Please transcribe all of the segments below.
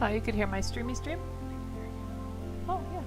Oh, you could hear my streamy stream? Oh, yeah.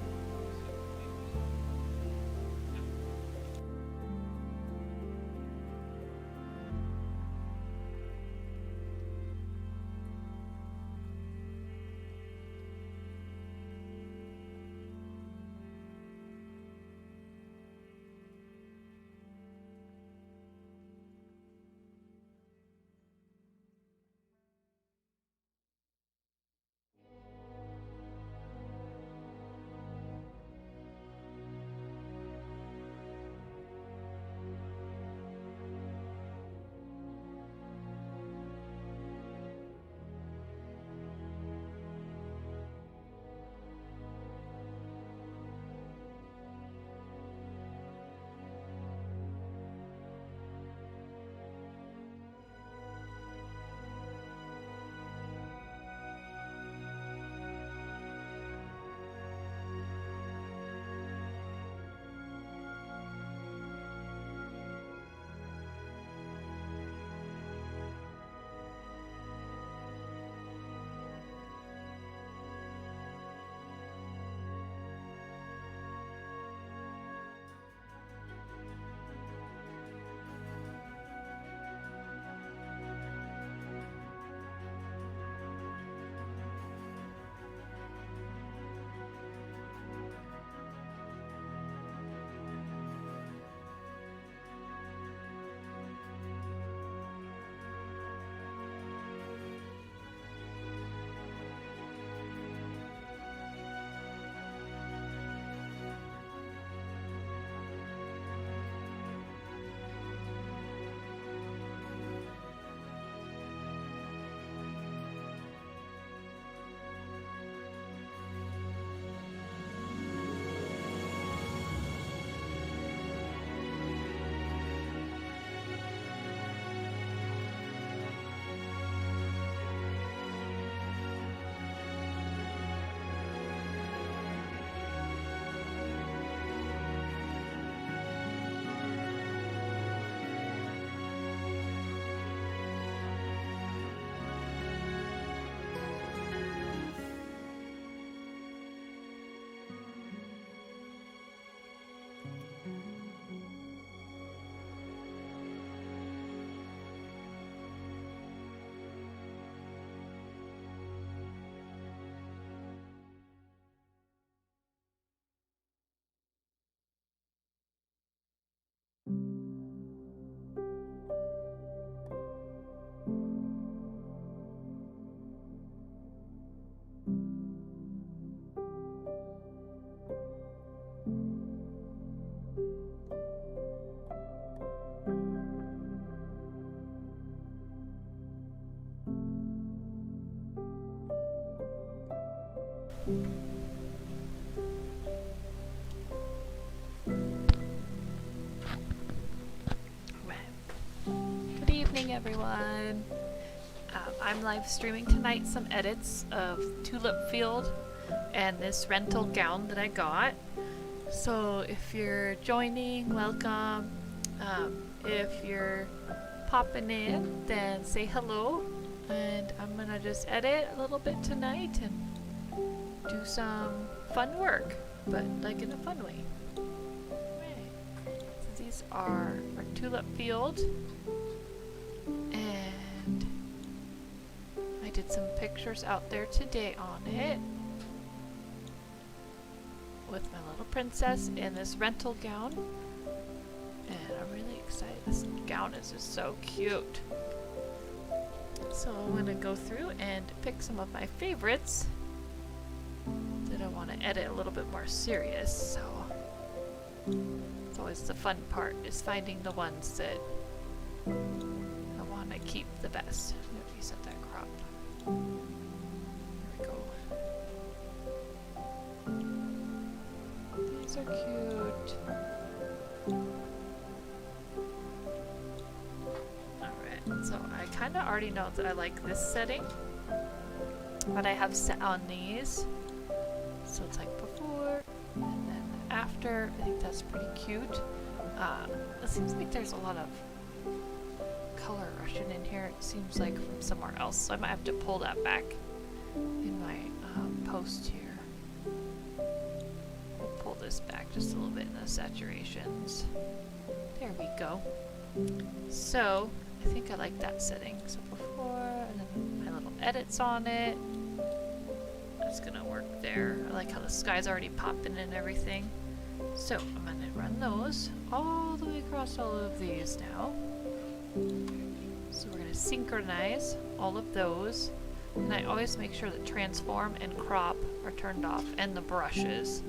Good evening, everyone. I'm live streaming tonight some edits of Tulip Field and this rental gown that I got. So if you're joining, welcome. If you're popping in, then say hello. And I'm gonna just edit a little bit tonight and do some fun work, but like in a fun way. Right. So these are our Tulip Field. And I did some pictures out there today on it with my little princess in this rental gown, and I'm really excited. This gown is just so cute. So I'm gonna go through and pick some of my favorites that I want to edit a little bit more serious. So it's always the fun part, is finding the ones that I want to keep the best. I'm gonna reset that crop. There we go. These are cute. Alright, so I kind of already know that I like this setting, but I have set on these. So it's like before and then after. I think that's pretty cute. It seems like there's a lot of color rushing in here. It seems like from somewhere else, so I might have to pull that back in my post here. We'll pull this back just a little bit in the saturations. There we go. So I think I like that setting. So before, and then my little edits on it. That's gonna work there. I like how the sky's already popping and everything. So I'm gonna run those all the way across all of these now. So we're gonna synchronize all of those. And I always make sure that transform and crop are turned off, and the brushes.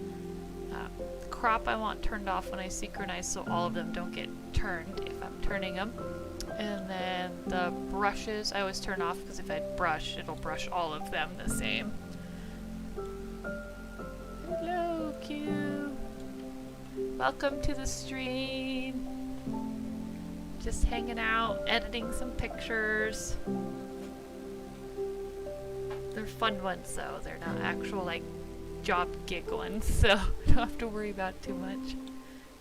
Crop I want turned off when I synchronize so all of them don't get turned if I'm turning them. And then the brushes I always turn off because if I brush, it'll brush all of them the same. Hello, Q. Welcome to the stream. Just hanging out, editing some pictures. They're fun ones though. They're not actual like job gig ones, so I don't have to worry about too much.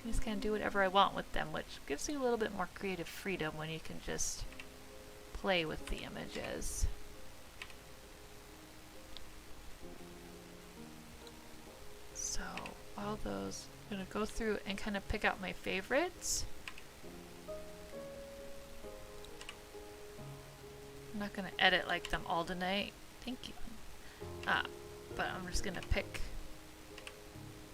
I just kind of do whatever I want with them, which gives you a little bit more creative freedom when you can just play with the images. So all those, I'm gonna go through and kind of pick out my favorites. I'm not gonna edit like them all tonight. Thank you. But I'm just gonna pick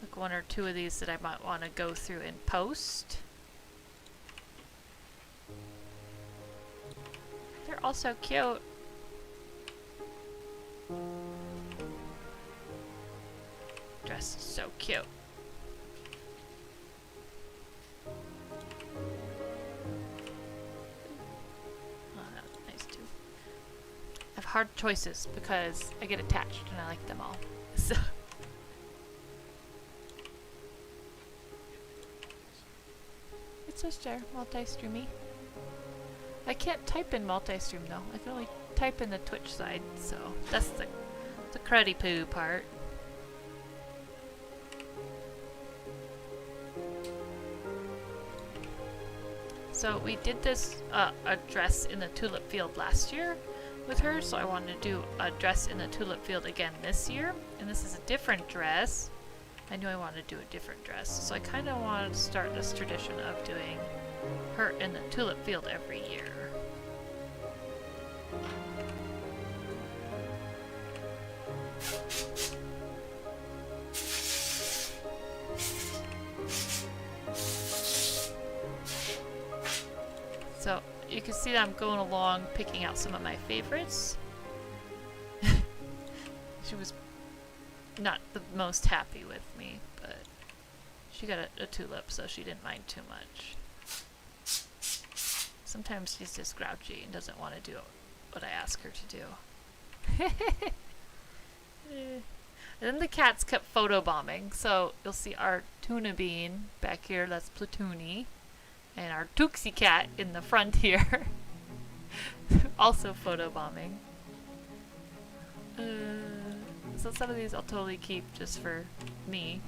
like one or two of these that I might want to go through and post. They're all so cute. Dress is so cute. I have hard choices because I get attached and I like them all. So it's just there, multi-streamy. I can't type in multi-stream though. I can only type in the Twitch side, so that's the cruddy poo part. So we did this a dress in the tulip field last year with her, so I wanted to do a dress in the tulip field again this year, and this is a different dress. I knew I wanted to do a different dress, so I kind of wanted to start this tradition of doing her in the tulip field every year. So you can see that I'm going along picking out some of my favorites. She was not the most happy with me, but she got a tulip, so she didn't mind too much. Sometimes she's just grouchy and doesn't want to do what I ask her to do. And then the cats kept photobombing, so you'll see our tuna bean back here, that's Platoony, and our Tuxie cat in the front here, also photobombing. So some of these I'll totally keep just for me.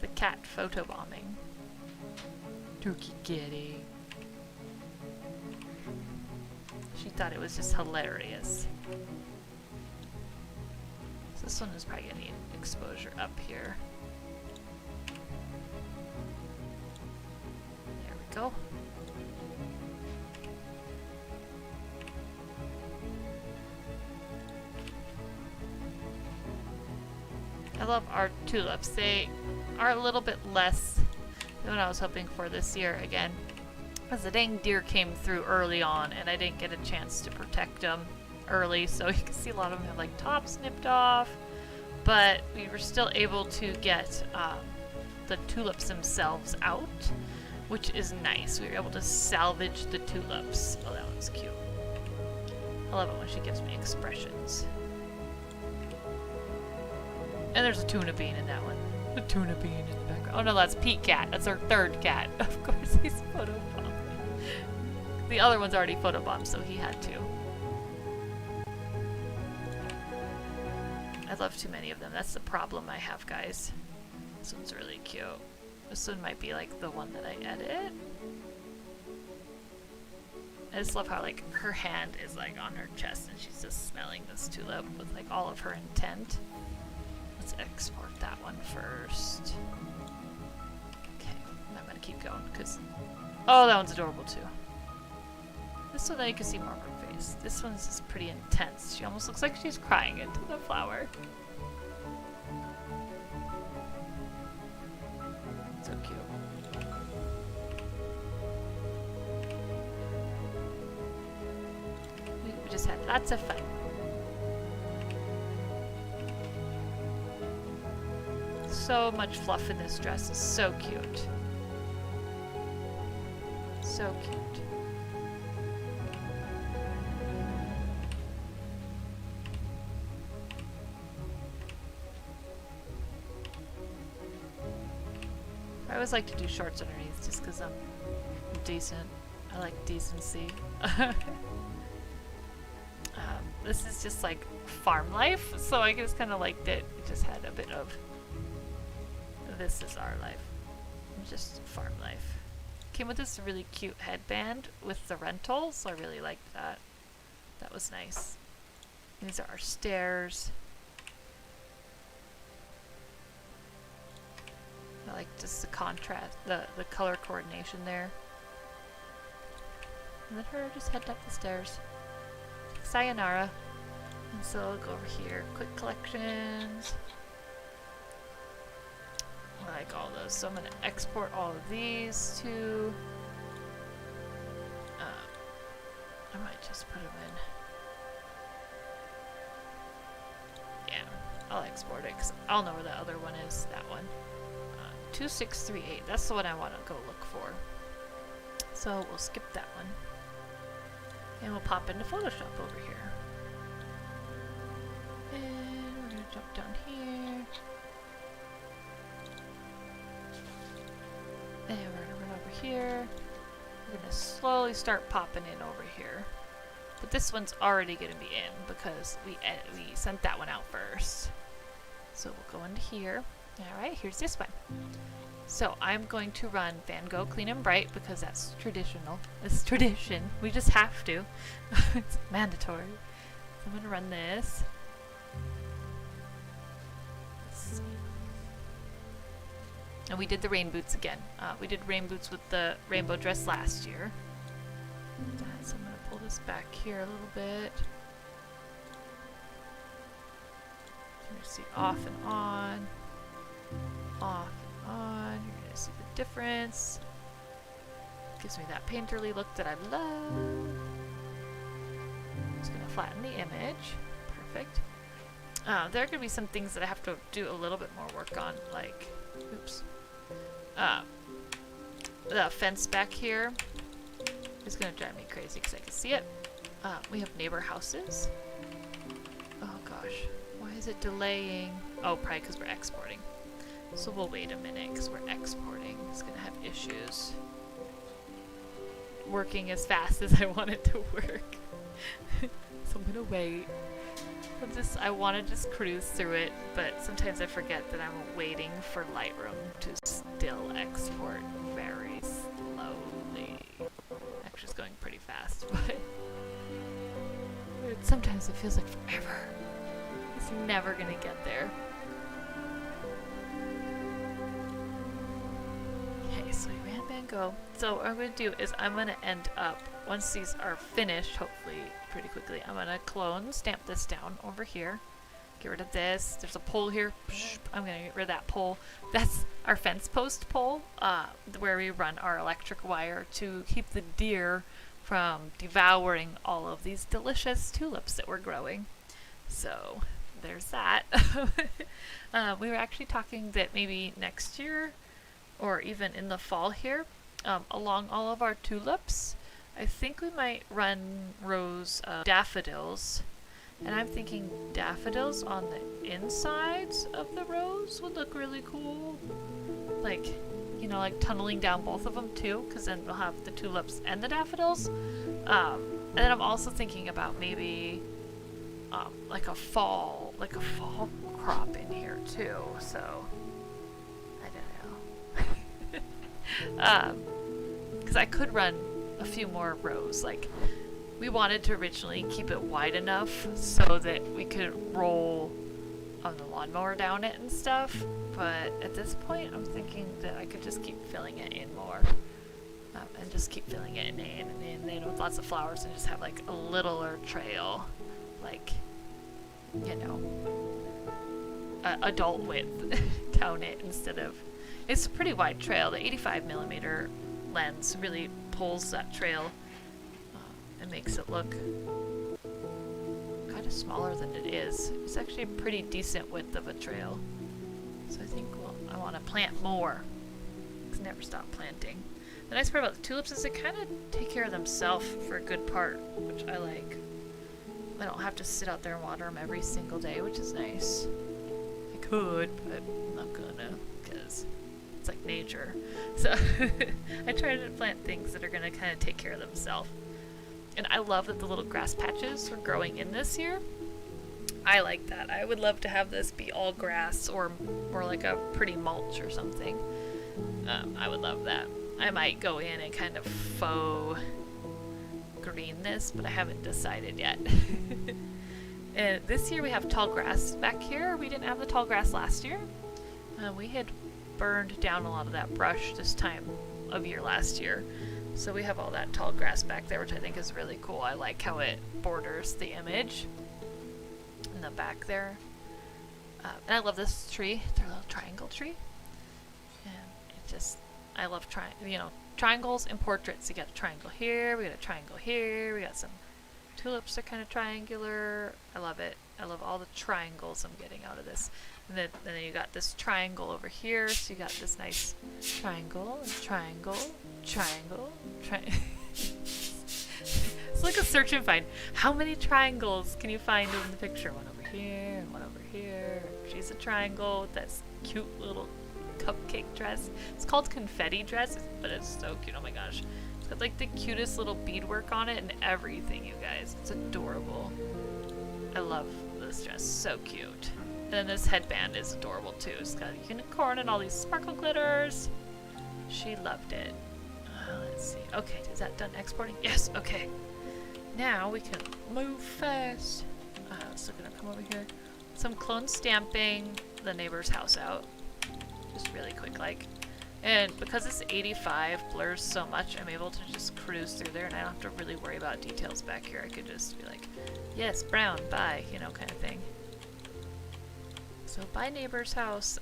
The cat photobombing. Tuki kitty. She thought it was just hilarious. So this one is probably gonna need exposure up here. There we go. I love our tulips. They are a little bit less than what I was hoping for this year again. Because the dang deer came through early on and I didn't get a chance to protect them early, so you can see a lot of them have like tops nipped off. But we were still able to get the tulips themselves out, which is nice. We were able to salvage the tulips. Oh, that one's cute. I love it when she gives me expressions. And there's a tuna bean in that one. A tuna bean in the background. Oh no, that's Pete Cat. That's our third cat. Of course he's photobombed. The other one's already photobombed, so he had to. I love too many of them. That's the problem I have, guys. This one's really cute. This one might be like the one that I edit. I just love how like her hand is like on her chest and she's just smelling this tulip with like all of her intent. Let's export that one first. Okay, I'm gonna keep going because oh, that one's adorable too. This one, you can see more of her face. This one's just pretty intense. She almost looks like she's crying into the flower. So cute. We just had lots of fun. So much fluff in this dress. It's so cute. So cute. I always like to do shorts underneath just because I'm decent. I like decency. This is just like farm life, so I just kind of liked it. It just had a bit of this is our life. Just farm life. Came with this really cute headband with the rental, so I really liked that. That was nice. These are our stairs. I like just the contrast, the color coordination there. And then her just heading up the stairs. Sayonara. And so I'll go over here. Quick collections. I like all those. So I'm going to export all of these to... I might just put them in. Yeah, I'll export it because I'll know where the other one is. That one. 2638. That's the one I want to go look for. So we'll skip that one. And we'll pop into Photoshop over here. And we're going to jump down here. And we're going to run over here. We're going to slowly start popping in over here. But this one's already going to be in because we sent that one out first. So we'll go into here. Alright, here's this one. So I'm going to run Van Gogh Clean and Bright because that's traditional. It's tradition. We just have to. It's mandatory. So I'm going to run this. Let's see. And we did the rain boots again. We did rain boots with the rainbow dress last year. So I'm going to pull this back here a little bit. You see off and on. Off and on. You're going to see the difference. Gives me that painterly look that I love. Just going to flatten the image. Perfect. There are going to be some things that I have to do a little bit more work on, like, oops. The fence back here is going to drive me crazy because I can see it. We have neighbor houses. Oh gosh, why is it delaying? Oh, probably because we're exporting. So we'll wait a minute because we're exporting. It's going to have issues working as fast as I want it to work. So I'm going to wait. I want to just cruise through it, but sometimes I forget that I'm waiting for Lightroom to still export very slowly. Actually, it's going pretty fast, but sometimes it feels like forever. It's never going to get there. Okay, so we ran Van Gogh. So what I'm going to do is I'm going to end up, once these are finished, hopefully pretty quickly, I'm going to clone, stamp this down over here. Get rid of this. There's a pole here. I'm going to get rid of that pole. That's our fence post pole, where we run our electric wire to keep the deer from devouring all of these delicious tulips that we're growing. So there's that. We were actually talking that maybe next year, or even in the fall here, along all of our tulips, I think we might run rows of daffodils. And I'm thinking daffodils on the insides of the rows would look really cool. Like, you know, like tunneling down both of them too, because then we'll have the tulips and the daffodils. And then I'm also thinking about maybe like a fall crop in here too. So I don't know. Because I could run a few more rows. Like, we wanted to originally keep it wide enough so that we could roll on the lawnmower down it and stuff, but at this point I'm thinking that I could just keep filling it in more. And just keep filling it in with lots of flowers and just have like a littler trail, like, you know, adult width down it instead of, it's a pretty wide trail. The 85mm lens really pulls that trail and makes it look kind of smaller than it is. It's actually a pretty decent width of a trail. So I think, well, I want to plant more. Because never stop planting. The nice part about the tulips is they kind of take care of themselves for a good part, which I like. I don't have to sit out there and water them every single day, which is nice. I could, but I'm not gonna, because it's like nature. So I try to plant things that are gonna kind of take care of themselves. And I love that the little grass patches are growing in this year. I like that. I would love to have this be all grass or like a pretty mulch or something. I would love that. I might go in and kind of faux green this, but I haven't decided yet. And this year we have tall grass back here. We didn't have the tall grass last year. We had burned down a lot of that brush this time of year last year. So we have all that tall grass back there, which I think is really cool. I like how it borders the image in the back there. And I love this tree, their little triangle tree. And it just, I love triangles and portraits. You got a triangle here, we got a triangle here, we got some tulips that are kind of triangular. I love it. I love all the triangles I'm getting out of this. And then you got this triangle over here, so you got this nice triangle, and triangle, triangle, It's like a search and find. How many triangles can you find in the picture? One over here, and one over here. She's a triangle with that cute little cupcake dress. It's called confetti dress, but it's so cute. Oh my gosh. It's got like the cutest little beadwork on it and everything, you guys. It's adorable. I love this dress. So cute. And then this headband is adorable too. It's got a unicorn and all these sparkle glitters. She loved it. Let's see. Okay, is that done exporting? Yes, okay. Now we can move fast. So gonna come over here. Some clone stamping the neighbor's house out. Just really quick, like. And because it's 85 blurs so much, I'm able to just cruise through there and I don't have to really worry about details back here. I could just be like, yes, brown, bye, you know, kind of thing. So bye neighbor's house.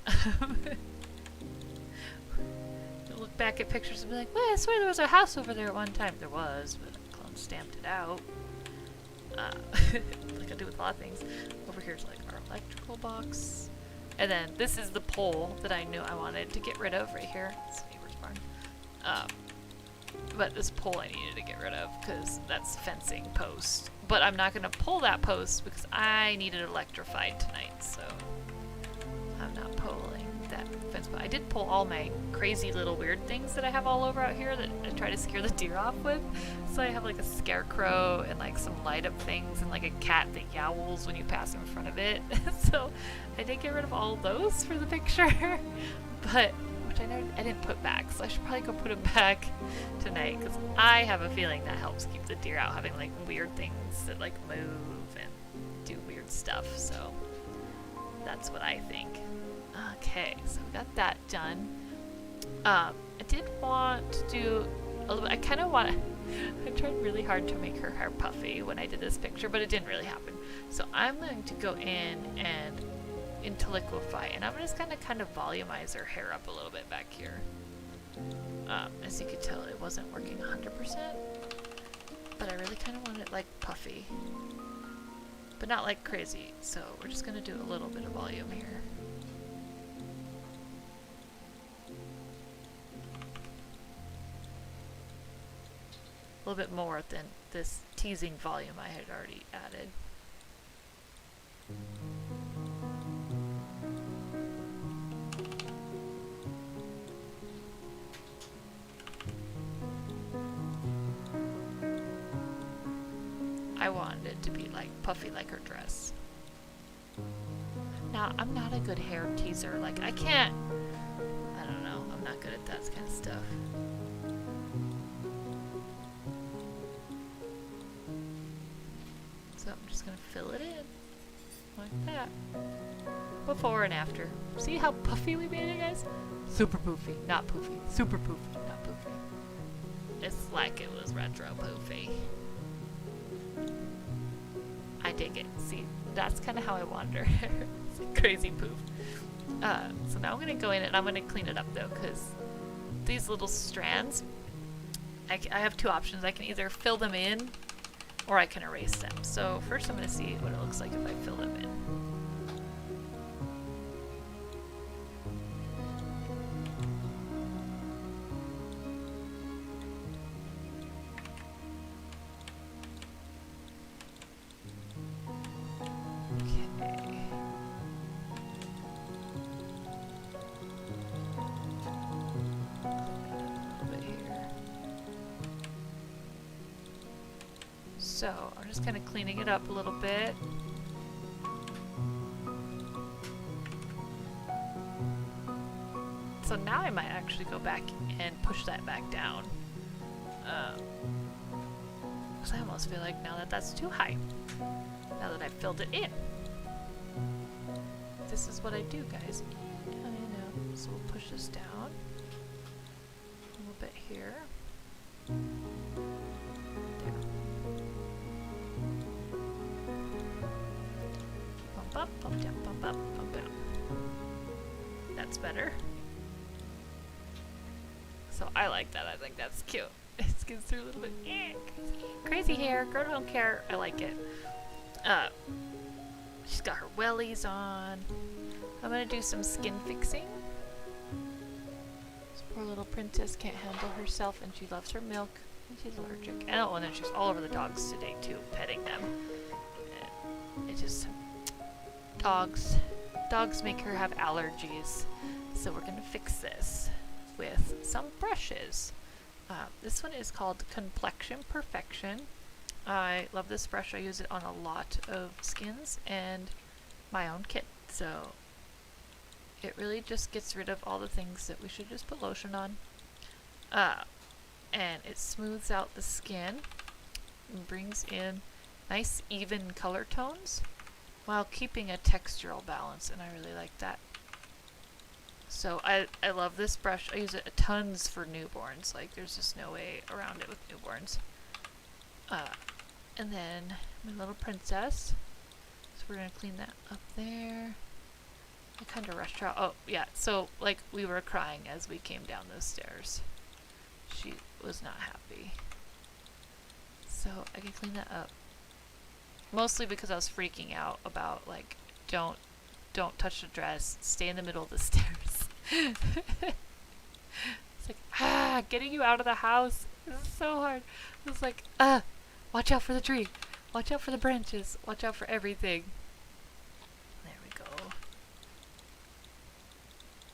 Look back at pictures and be like, well, I swear there was a house over there at one time. There was, but the clone stamped it out. Like I do with a lot of things. Over here's like our electrical box. And then this is the pole that I knew I wanted to get rid of right here. It's the neighbor's barn. But this pole I needed to get rid of because that's fencing post. But I'm not going to pull that post because I need it electrified tonight, so I'm not pulling that fence. But I did pull all my crazy little weird things that I have all over out here that I try to scare the deer off with. So I have like a scarecrow and like some light up things and like a cat that yowls when you pass in front of it. So I did get rid of all those for the picture, but which I didn't put back, so I should probably go put them back tonight because I have a feeling that helps keep the deer out, having like weird things that like move and do weird stuff. So that's what I think. Okay, so we got that done. I did want to do a little bit. I kind of want to. I tried really hard to make her hair puffy when I did this picture, but it didn't really happen. So I'm going to go in and into liquify, and I'm just gonna kind of volumize her hair up a little bit back here. As you could tell, it wasn't working 100%, but I really kind of want it like puffy, but not like crazy. So we're just gonna do a little bit of volume here. A little bit more than this teasing volume I had already added. I wanted it to be like puffy like her dress. Now, I'm not a good hair teaser. Like, I don't know, I'm not good at that kind of stuff. So I'm just gonna fill it in like that. Before and after. See how puffy we made it, guys? Super poofy, not poofy. Super poofy, not poofy. It's like it was retro poofy. I dig it. See, that's kind of how I wander. It's a crazy poof. So now I'm gonna go in and I'm gonna clean it up though, because these little strands, I have two options. I can either fill them in or I can erase them. So first I'm gonna see what it looks like if I fill them in. So I'm just kind of cleaning it up a little bit. So now I might actually go back and push that back down. Because I almost feel like now that that's too high. Now that I've filled it in. This is what I do, guys. I know. So we'll push this down. A little bit here. Up, bump down, bump up, bump down. That's better. So I like that. I think that's cute. It skims through a little bit. Crazy hair. Girl don't care. I like it. She's got her wellies on. I'm gonna do some skin fixing. This poor little princess can't handle herself, and she loves her milk. And she's allergic. Oh, and then she's all over the dogs today too, petting them. And it just. Dogs make her have allergies, so we're gonna fix this with some brushes. This one is called Complexion Perfection. I love this brush. I use it on a lot of skins and my own kit, so it really just gets rid of all the things that we should just put lotion on. And it smooths out the skin and brings in nice even color tones, while keeping a textural balance, and I really like that. So I love this brush. I use it tons for newborns. Like there's just no way around it with newborns. And then my little princess. So we're gonna clean that up there. I kind of rushed her out. Oh yeah. So like we were crying as we came down those stairs. She was not happy. So I can clean that up. Mostly because I was freaking out about like, don't touch the dress, stay in the middle of the stairs. It's like, getting you out of the house. This is so hard. It's like, watch out for the tree. Watch out for the branches. Watch out for everything. There we go.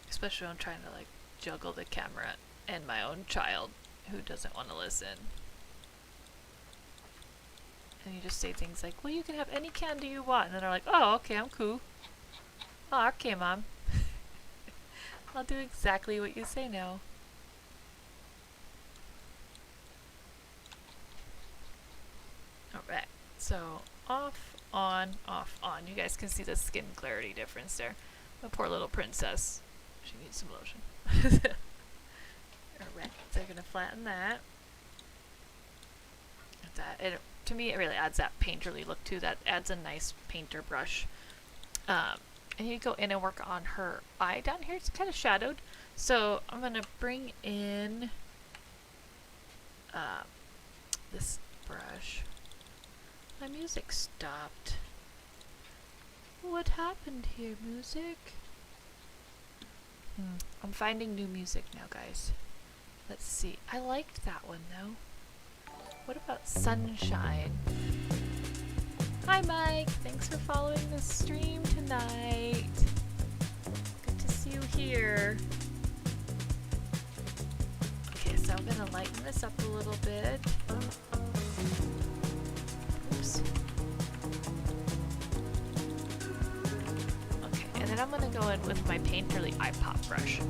Especially when I'm trying to like juggle the camera and my own child who doesn't want to listen. And you just say things like, well, you can have any candy you want. And then they're like, oh, okay, I'm cool. Oh, okay, Mom. I'll do exactly what you say now. Alright, so off, on, off, on. You guys can see the skin clarity difference there. The poor little princess. She needs some lotion. Alright, so I'm going to flatten that. To me, it really adds that painterly look too. That adds a nice painter brush. And you go in and work on her eye down here. It's kind of shadowed. So I'm going to bring in this brush. My music stopped. What happened here, music? I'm finding new music now, guys. Let's see. I liked that one, though. What about Sunshine? Hi, Mike. Thanks for following the stream tonight. Good to see you here. Okay, so I'm going to lighten this up a little bit. Oops. Okay, and then I'm going to go in with my Painterly Eye Pop brush.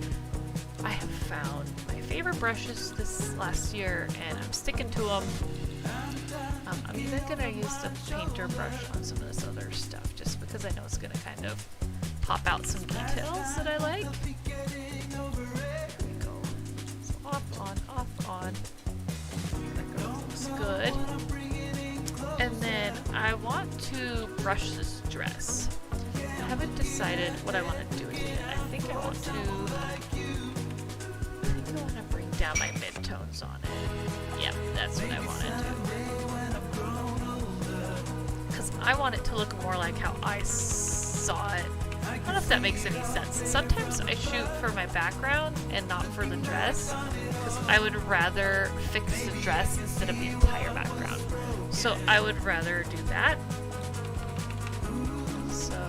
I have found my favorite brushes this last year, and I'm sticking to them. I'm even gonna use the painter brush on some of this other stuff, just because I know it's gonna kind of pop out some details that I like. There we go. So off, on. That looks good. And then I want to brush this dress. I haven't decided what I want to do with it yet. I think I want to bring down my midtones on it. Yep, that's what I want to do. Because I want it to look more like how I saw it. I don't know if that makes any sense. Sometimes I shoot for my background and not for the dress, because I would rather fix the dress instead of the entire background. So I would rather do that. So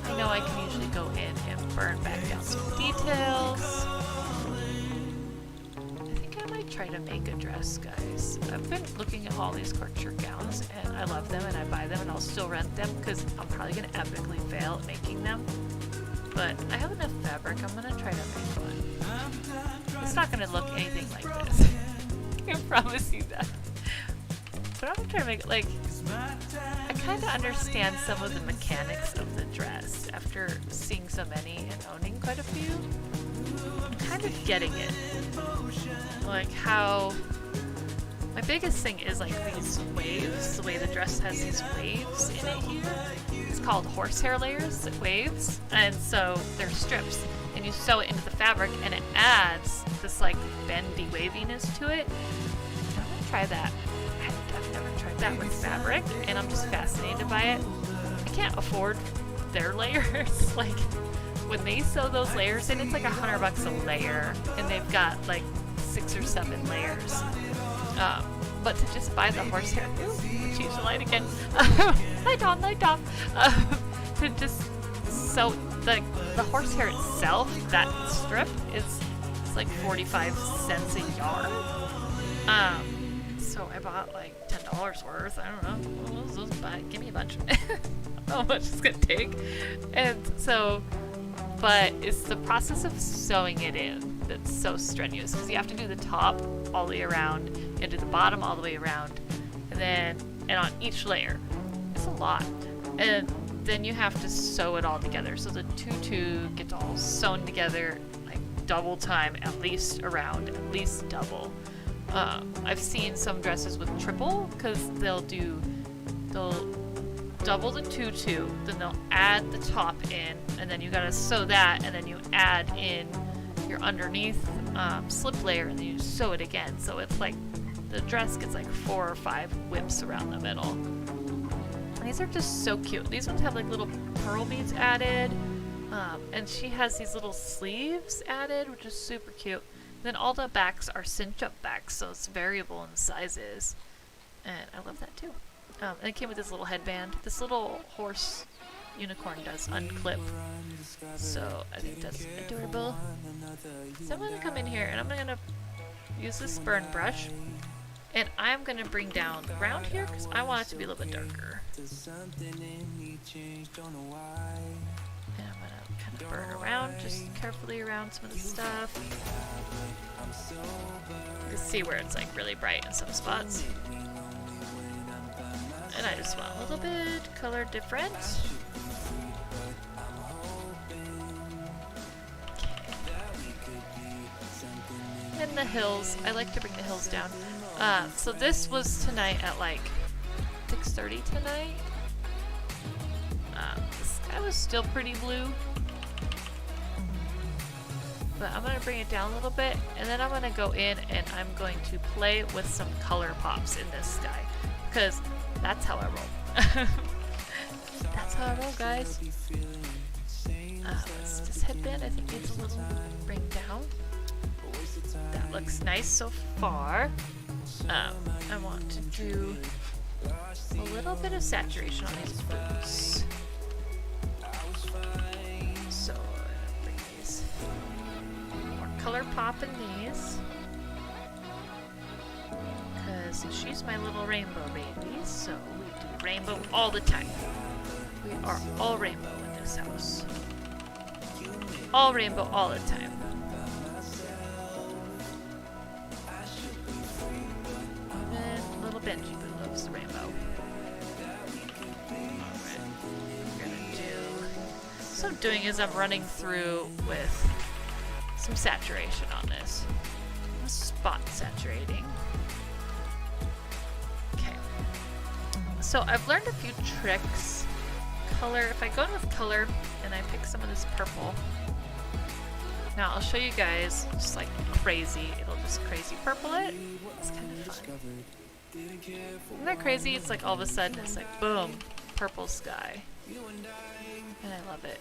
I know I can usually go in and burn back down some details. I think I might try to make a dress, guys. I've been looking at all these couture gowns and I love them and I buy them and I'll still rent them because I'm probably going to epically fail at making them. But I have enough fabric, I'm going to try to make one. It's not going to look anything like this. I can promise you that. But I'm gonna try to make it, like, I kind of understand some of the mechanics of the dress after seeing so many and owning quite a few. I'm kind of getting it. Like how, my biggest thing is like these waves, the way the dress has these waves in it here. It's called horsehair layers, waves, and so they're strips. And you sew it into the fabric and it adds this like bendy waviness to it. I'm gonna try that. I've never tried that with fabric, and I'm just fascinated by it. I can't afford their layers. Like, when they sew those layers in, it's like $100 a layer, and they've got like 6 or 7 layers. But to just buy the horsehair, change the light again. Light on, light off. To just sew the horsehair itself, that strip it's like 45 cents a yard. So I bought like $10 worth. I don't know. Give me a bunch. I don't know how much it's gonna take. And so, but it's the process of sewing it in that's so strenuous because you have to do the top all the way around, you do the bottom all the way around, and on each layer. It's a lot. And then you have to sew it all together. So the tutu gets all sewn together like double time, at least double. I've seen some dresses with triple because they'll double the tutu, then they'll add the top in, and then you gotta sew that, and then you add in your underneath slip layer, and then you sew it again. So it's like the dress gets like 4 or 5 whips around the middle. And these are just so cute. These ones have like little pearl beads added, and she has these little sleeves added, which is super cute. Then all the backs are cinch-up backs, so it's variable in sizes. And I love that too. And it came with this little headband. This little horse unicorn does unclip. So I think that's adorable. So I'm going to come in here and I'm going to use this burn brush. And I'm going to bring down the ground here because I want it to be a little bit darker. And I'm going to kind of burn around, just carefully around some of the stuff. You can see where it's like really bright in some spots. And I just want a little bit color different. And the hills, I like to bring the hills down. So this was tonight at like 6:30 tonight. The sky was still pretty blue. But I'm going to bring it down a little bit, and then I'm going to go in and I'm going to play with some color pops in this sky. Because that's how I roll. That's how I roll, guys. This headband I think needs a little bring down. That looks nice so far. I want to do a little bit of saturation on these boots. So I'm gonna bring these more color pop in these. Because she's my little rainbow baby, so we do rainbow all the time. We are all rainbow in this house. All rainbow all the time. And a Benji Boo loves the rainbow. Alright, we're gonna do... So what I'm doing is I'm running through with some saturation on this. I'm spot saturating. Okay. So I've learned a few tricks. Color, if I go in with color and I pick some of this purple. Now I'll show you guys just like crazy. It'll just crazy purple it. It's kind of fun. Isn't that crazy? It's like all of a sudden it's like boom, purple sky. And I love it.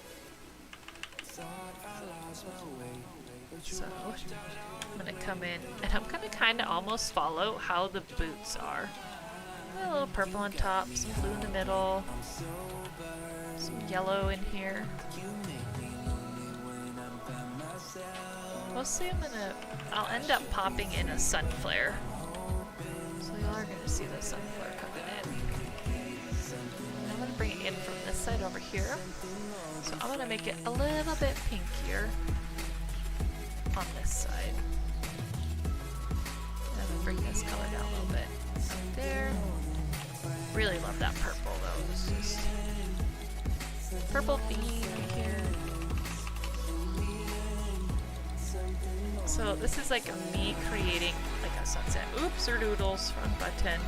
So I'm gonna come in and I'm gonna kind of almost follow how the boots are. A little purple on top, some blue in the middle, some yellow in here. Mostly I'll end up popping in a sun flare. So y'all are gonna see the sun flare coming in. And I'm gonna bring it in from this side over here. So I'm gonna make it a little bit pinkier on this side. And I'm gonna bring this color down a little bit. Right there. Really love that purple though. It's just purple beam here. So this is like me creating like a sunset. Oops, or doodles, wrong button. I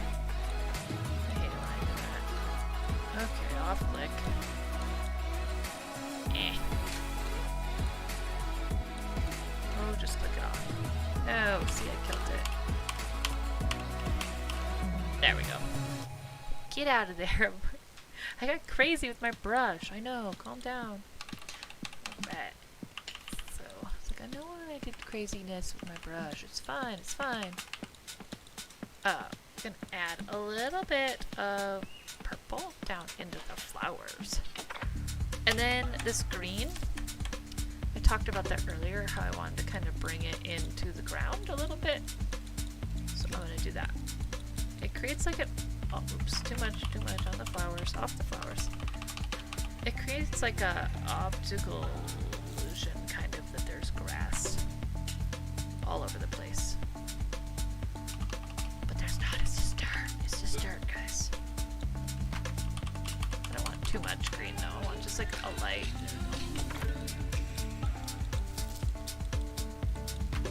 hate it when I do that. Okay, off click. Oh, just click it off. Oh, see, I killed it. There we go. Get out of there. I got crazy with my brush. I know, calm down. Alright. So, it's like I know I did craziness with my brush. It's fine, it's fine. I'm gonna add a little bit of purple down into the flowers. And then this green, I talked about that earlier, how I wanted to kind of bring it into the ground a little bit. So I'm gonna do that. It creates like an, oh, oops, too much on the flowers, off the flowers. It creates like a optical illusion, kind of, that there's grass all over the place. But there's not, it's just dirt, guys. I don't want too much green though, I want just like a light.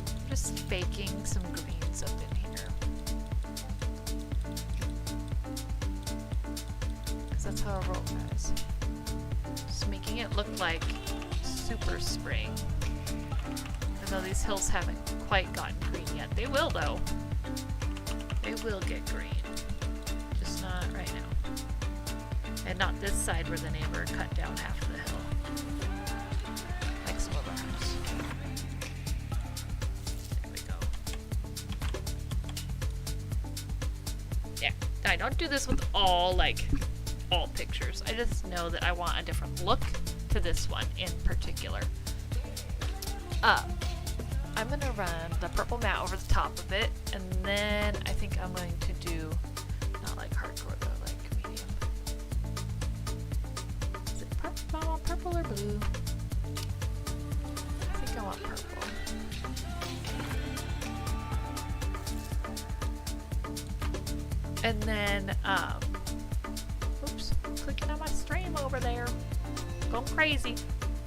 I'm just baking some greens up in here. Because that's how I roll, guys. Just making it look like super spring. Even though these hills haven't quite gotten green yet. They will though. They will get green. Just not right now. And not this side where the neighbor cut down half the hill. Like some of ours. There we go. Yeah. I don't do this with all pictures. I just know that I want a different look to this one in particular. I'm gonna run the purple matte over the top of it, and then I think I'm going to do, not like hardcore though, like medium. Is it purple? I want purple or blue? I think I want purple. And then, oops, clicking on my stream over there. Going crazy.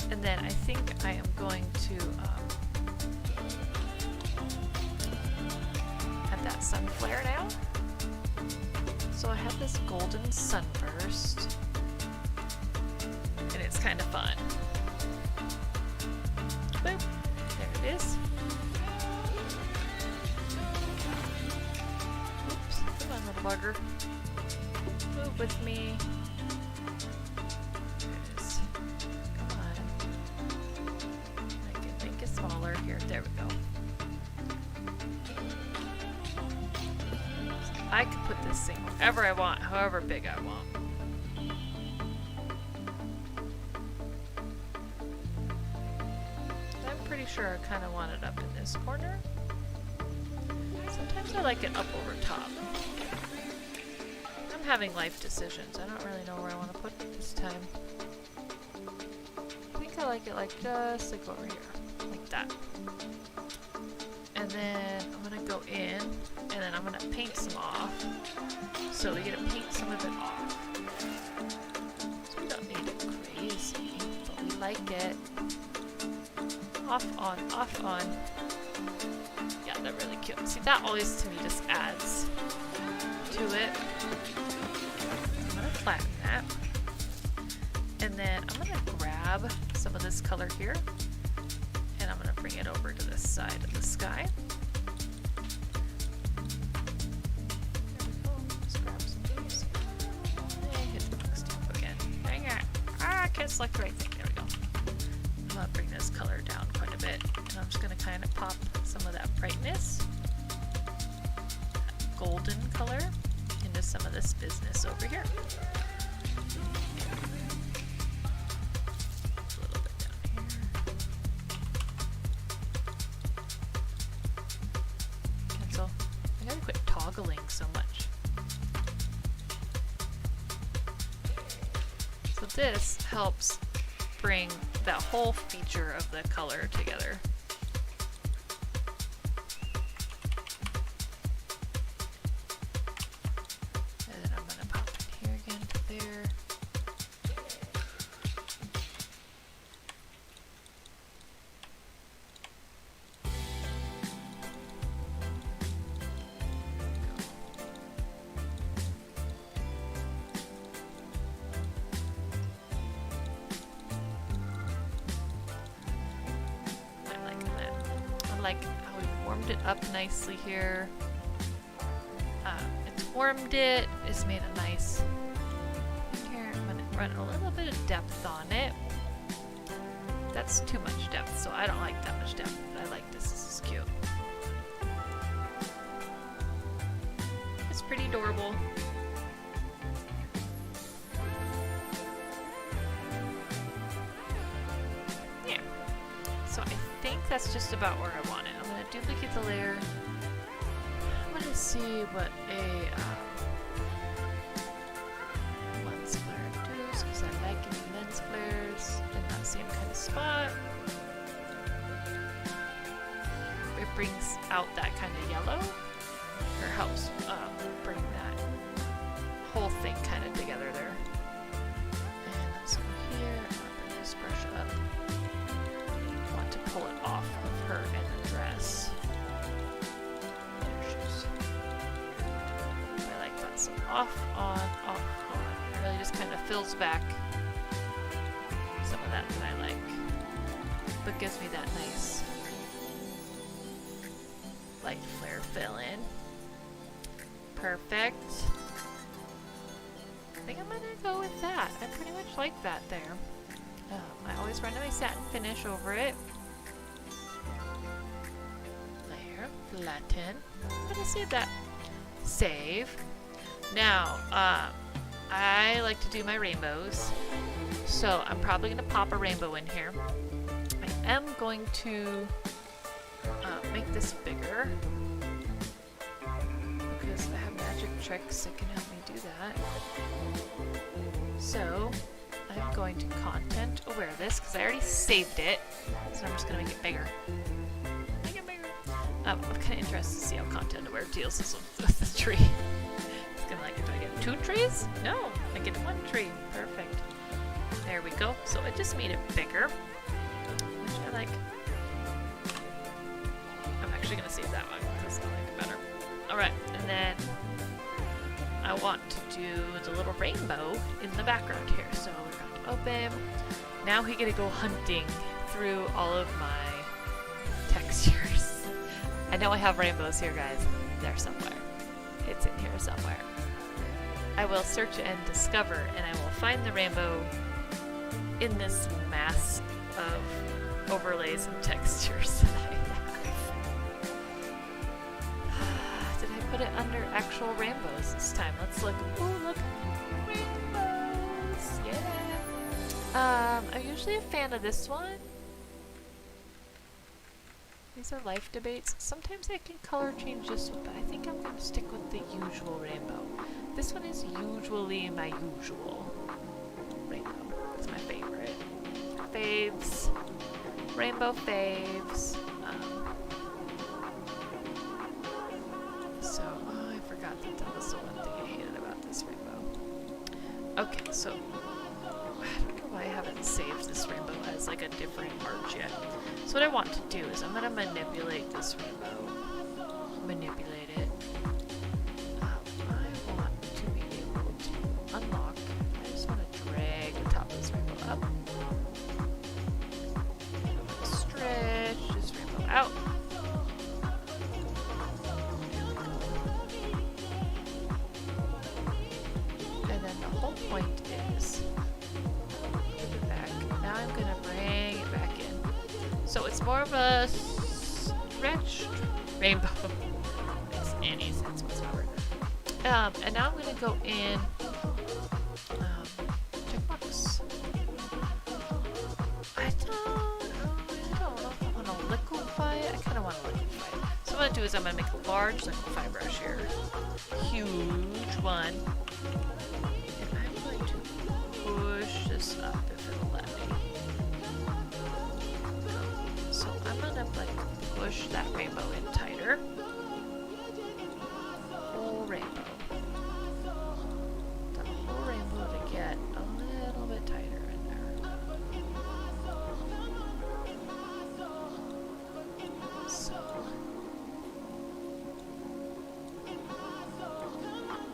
And then I think I am going to have that sun flare now. So I have this golden sunburst. And it's kind of fun. Boop. There it is. Oops. Come on, little bugger. Move with me. Smaller here. There we go. I can put this thing wherever I want, however big I want. I'm pretty sure I kind of want it up in this corner. Sometimes I like it up over top. I'm having life decisions. I don't really know where I want to put it this time. I think I like it like just like over here. Like that. And then I'm gonna go in and then I'm gonna paint some off. So we get to paint some of it off. So we don't need it crazy, but we like it. Off, on, off, on. Yeah, they're really cute. See, that always to me just adds to it. I'm gonna flatten that. And then I'm gonna grab some of this color here, and I'm gonna bring it over to this side of the sky. There we go. Just grab some of these. And hit the mix tab again. Dang it. Ah, I can't select the right thing. There we go. I'm gonna bring this color down quite a bit, and I'm just gonna kind of pop some of that brightness, that golden color, into some of this business over here. A little bit down here. Cancel. I gotta quit toggling so much. So this helps bring that whole feature of the color together. And then I'm gonna pop it here again to there. Like how we warmed it up nicely here. It's warmed it, it's made a nice here. I'm gonna run a little bit of depth on it. That's too much depth, so I don't like that much depth. I like this is cute. It's pretty adorable. Yeah. So I think that's just about where I want it. I'm going to duplicate the layer. I'm going to see what a lens flare does, because I like any lens flares in that same kind of spot. It brings out that kind of yellow, or helps bring that whole thing kind of together there. And let's go here, and bring this brush up. To pull it off of her and the dress. There she is. I like that. So off, on, off, on. It really just kind of fills back some of that I like. But gives me that nice light flare fill in. Perfect. I think I'm gonna go with that. I pretty much like that there. I always run my satin finish over it. Layer, flatten. I'm gonna save that. Save. Now, I like to do my rainbows, so I'm probably gonna pop a rainbow in here. I am going to make this bigger because I have magic tricks that can help me do that. So I'm going to content aware this because I already saved it, so I'm just going to make it bigger. Make it bigger. I'm kind of interested to see how content aware deals with the tree. It's going to like, do I get 2 trees? No, I get 1 tree. Perfect. There we go. So it just made it bigger, which I like. I'm actually going to save that one because I like it better. Alright, and then I want to do the little rainbow in the background here. So we're going to open. Now we get to go hunting through all of my textures. I know I have rainbows here, guys. They're somewhere. It's in here somewhere. I will search and discover, and I will find the rainbow in this mass of overlays and textures that I have. Did I put it under actual rainbows this time? Let's look. Ooh, look. Rainbows! Yeah! I'm usually a fan of this one. These are life debates. Sometimes I can color change this one, but I think I'm going to stick with the usual rainbow. This one is usually my usual rainbow. It's my favorite. Faves. Rainbow faves. So That was the one thing I hated about this rainbow. Okay, so I don't know why I haven't saved this rainbow as like a different arch yet. So what I want to do is I'm gonna manipulate this rainbow. Manipulate it. I want to be able to unlock. I just want to drag the top of this rainbow up. Stretch this rainbow out. And then the whole point is give it back. Now I'm gonna bring it back in. So it's more of a stretched rainbow. Makes any sense whatsoever. And now I'm gonna go in checkbox. I don't know if I want to liquefy it. I kind of want to liquefy it. So what I'm gonna do is I'm gonna make a large liquefy brush here, huge one, and I'm going to push this up if it'll let me. So I'm gonna like push that rainbow in tighter. Whole rainbow. The whole rainbow to get a little bit tighter in there. So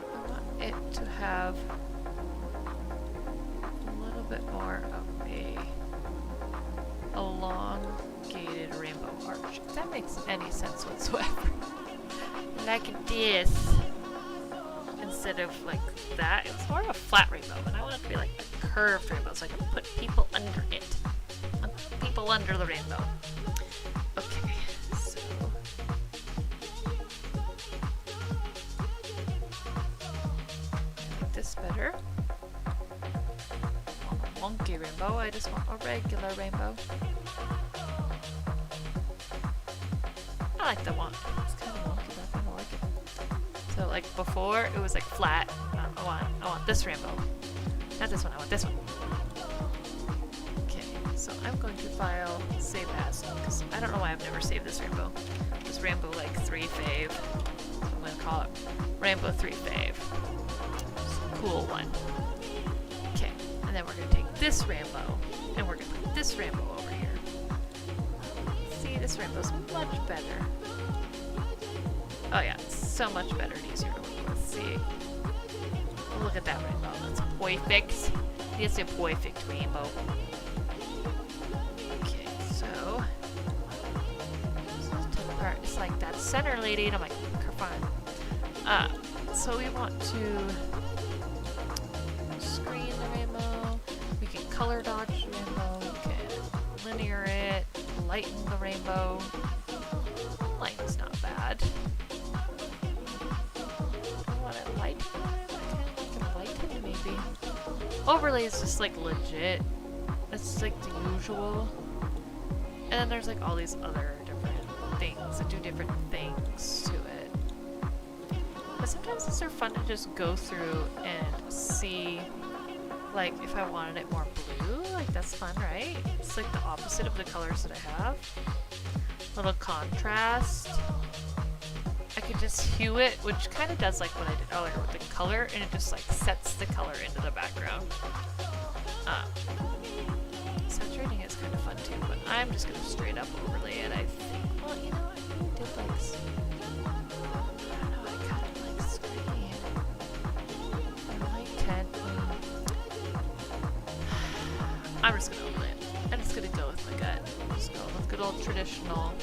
I want it to have a little bit more of a elongated rainbow arch. If that makes any sense whatsoever. Like this. Instead of like that, it's more of a flat rainbow, and I want it to be like a curved rainbow so I can put people under it. People under the rainbow. Okay, so I like this better. I want a wonky rainbow, I just want a regular rainbow. I like the one. It's kind of wonky, but I kind of like it. So like before, it was like flat. I want this rainbow. Not this one, I want this one. Okay, so I'm going to file save as, because I don't know why I've never saved this rainbow. This rainbow like 3 fave. So I'm going to call it rainbow 3 fave. It's a cool one. Okay, and then we're going to take this rainbow, and we're going to put this rainbow over here. See, this rainbow's much better. Oh yeah, it's so much better and easier to work with. See? Look at that rainbow. That's perfect. It's a perfect rainbow. Okay, so this is the part. It's like that center lady, and I'm like, fine. So we want to screen the rainbow. We can color dodge the rainbow. We can linear it, lighten the rainbow. Lighten's not bad. Overlay is just like legit. It's like the usual. And then there's like all these other different things that do different things to it. But sometimes it's sort of fun to just go through and see, like, if I wanted it more blue, like that's fun, right? It's like the opposite of the colors that I have. Little contrast. I could just hue it, which kind of does like what I did earlier with the color, and it just like sets the color into the background. Saturating is kind of fun too, but I'm just gonna straight up overlay it. I think, well, you know, I really did like, I don't know, I kind of like screen. I like 10. I'm just gonna overlay it. I'm just gonna go with my gut. Just go with good old traditional.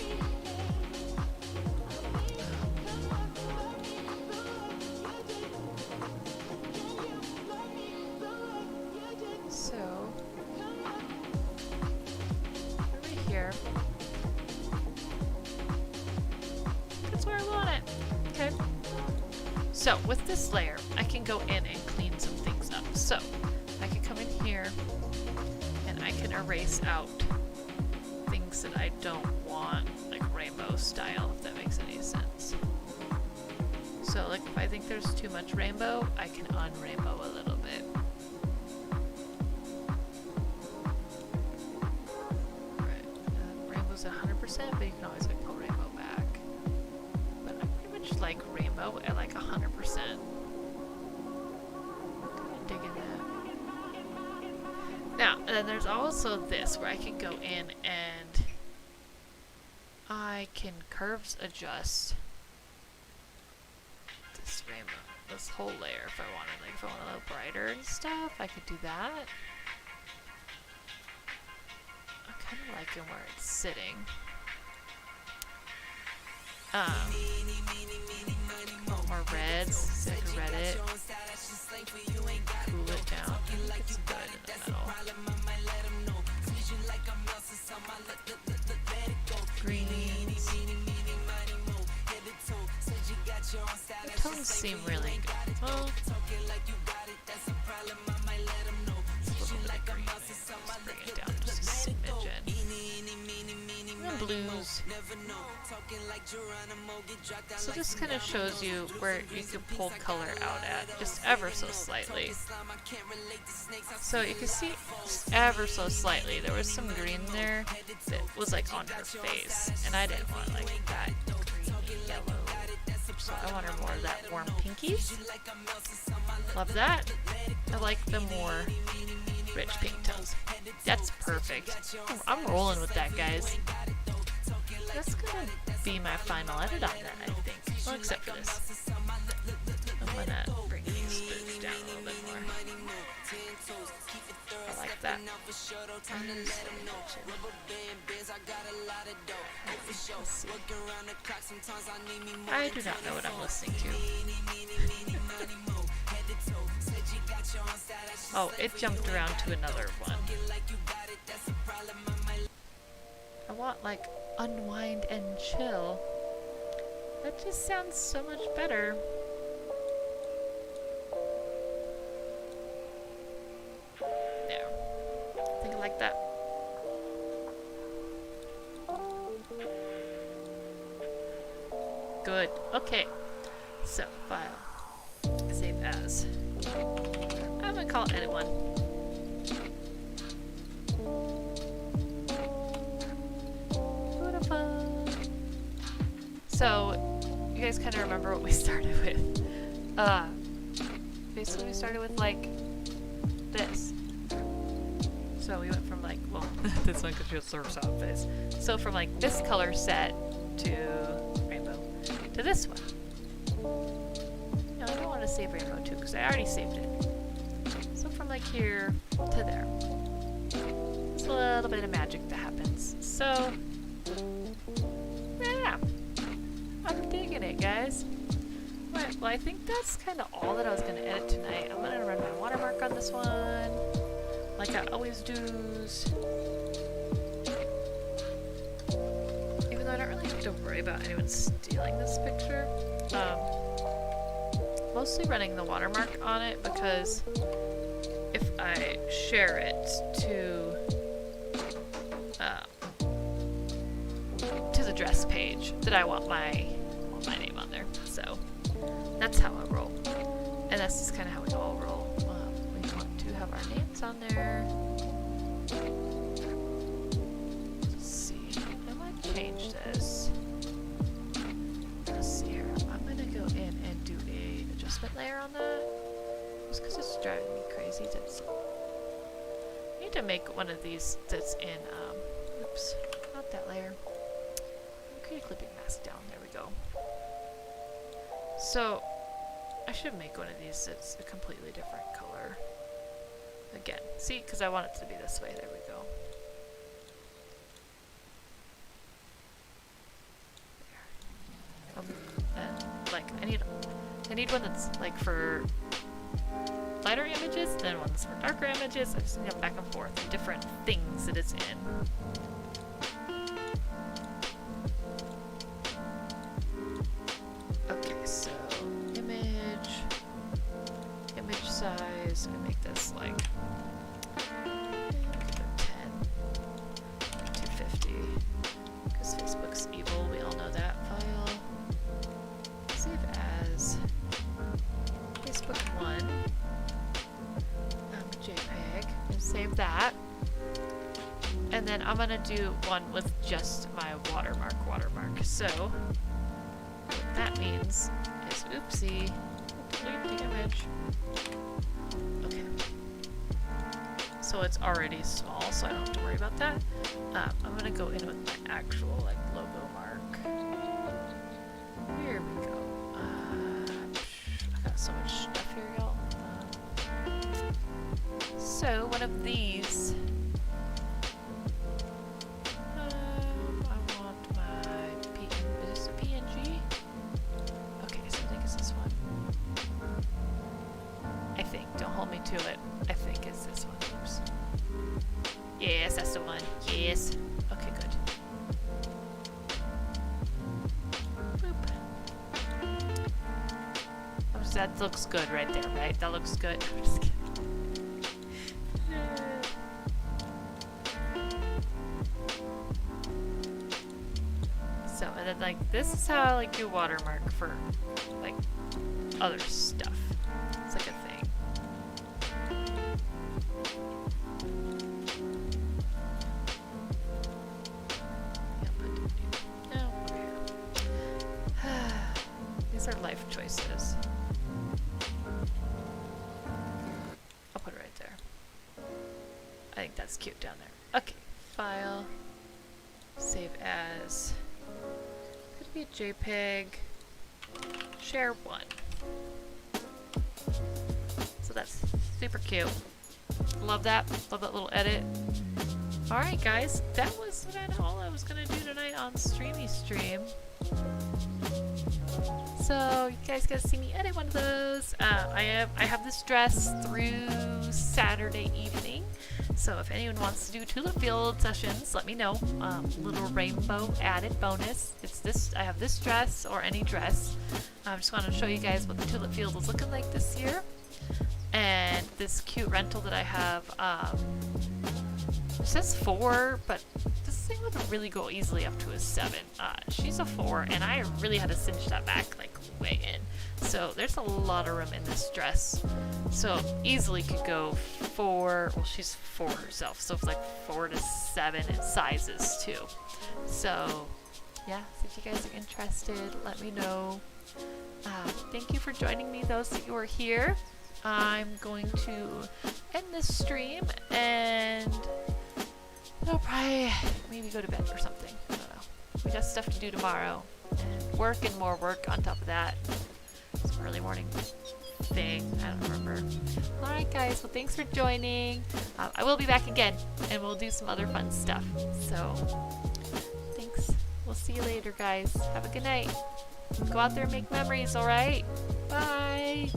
So with this layer, I can go in and clean some things up. So I can come in here and I can erase out things that I don't want, like rainbow style, if that makes any sense. So like if I think there's too much rainbow, I can unrainbow a little bit. Right. Rainbow's 100%, but you can always like pull rainbow back. But I pretty much like rainbow rainbow at like 100%. Digging that. Now, and then there's also this where I can go in and I can curves adjust this rainbow, this whole layer if I wanted. Like if I want a little brighter and stuff, I could do that. I'm kind of liking where it's sitting. More reds, so I can red it. Cool it down. It's good in the middle. Greens. The tones seem really good. Well, it's a little bit green. Just bring it down just a smidgen. And blues. So this kind of shows you where you can pull color out at, just ever so slightly. So you can see ever so slightly there was some green there that was like on her face, and I didn't want like that green yellow, so I wanted more of that warm pinkies. Love that. I like the more rich pink tones. That's perfect. I'm rolling with that, guys. That's gonna be my final edit on that, I think. Well, except for this. I'm gonna bring these spooks down a little bit more. I like that. Let's see. I do not know what I'm listening to. Oh, it jumped around to another one. I want like unwind and chill. That just sounds so much better. There. I think I like that. Good. Okay. So, file. Save as. I'm gonna call edit one. So, you guys kind of remember what we started with. Basically we started with like this. So we went from like, well, this one could just serve out face. So from like this color set to rainbow to this one. No, I don't want to save rainbow too because I already saved it. So from like here to there. There's a little bit of magic that happens. So, yeah. I'm digging it, guys. Alright, well I think that's kind of all that I was going to edit tonight. I'm going to run my watermark on this one, like I always do. Even though I don't really have to worry about anyone stealing this picture. Mostly running the watermark on it because if I share it to the dress page, that I want my name on there. So that's how I roll, and that's just kind of how we all roll. We want to have our names on there. Let's see. I might change this. Let's see here. I'm gonna go in and do a adjustment layer on that, just because it's driving me crazy. I need to make one of these that's in. Oops, not that layer. Create a clipping mask down. There we go. So, I should make one of these that's a completely different color. Again, see, because I want it to be this way. There we go. There. And like, I need one that's like for lighter images, and then one's for darker images. I just need them back and forth, different things that it's in. Size, and make this like 10, 250, because Facebook's evil, we all know that. File, save as Facebook 1, JPEG, and save that. And then I'm gonna do one with just my watermark. So what that means is Oopsie. Delete the image. Okay. So it's already small, so I don't have to worry about that. I'm gonna go in with my actual like logo mark. Here we go. I got so much stuff here, y'all. So one of these. I want my is this PNG? Okay, so I think it's this one. I think. Don't hold me to it. I think it's this one. Oops. Yes, that's the one. Yes. Okay, good. Boop. That looks good right there, right? That looks good. I'm just kidding. So, and then like this is how I like do watermark for like other stuff. It's like a thing. No, over here. These are life choices. I'll put it right there. I think that's cute down there. Okay, file, save as. Could be a JPEG. Share one. So that's super cute. Love that. Love that little edit. Alright guys, that was all I was gonna do tonight on Streamy Stream. So you guys gotta see me edit one of those. I have this dress through Saturday evening. So if anyone wants to do tulip field sessions, let me know. Little rainbow added bonus. It's this. I have this dress or any dress. I just want to show you guys what the tulip field is looking like this year. And this cute rental that I have. It says 4, but this thing would really go easily up to a 7. She's a 4, and I really had to cinch that back like way in. So there's a lot of room in this dress. So easily could go 4. Well, she's 4 herself, so it's like 4 to 7 in sizes too. So yeah, so if you guys are interested, let me know. Thank you for joining me, those that you are here. I'm going to end this stream and I'll probably maybe go to bed or something. I don't know. We got stuff to do tomorrow. And work and more work on top of that. Some early morning thing. I don't remember. Alright guys, well thanks for joining. I will be back again and we'll do some other fun stuff. So, thanks. We'll see you later guys. Have a good night. Go out there and make memories, alright? Bye!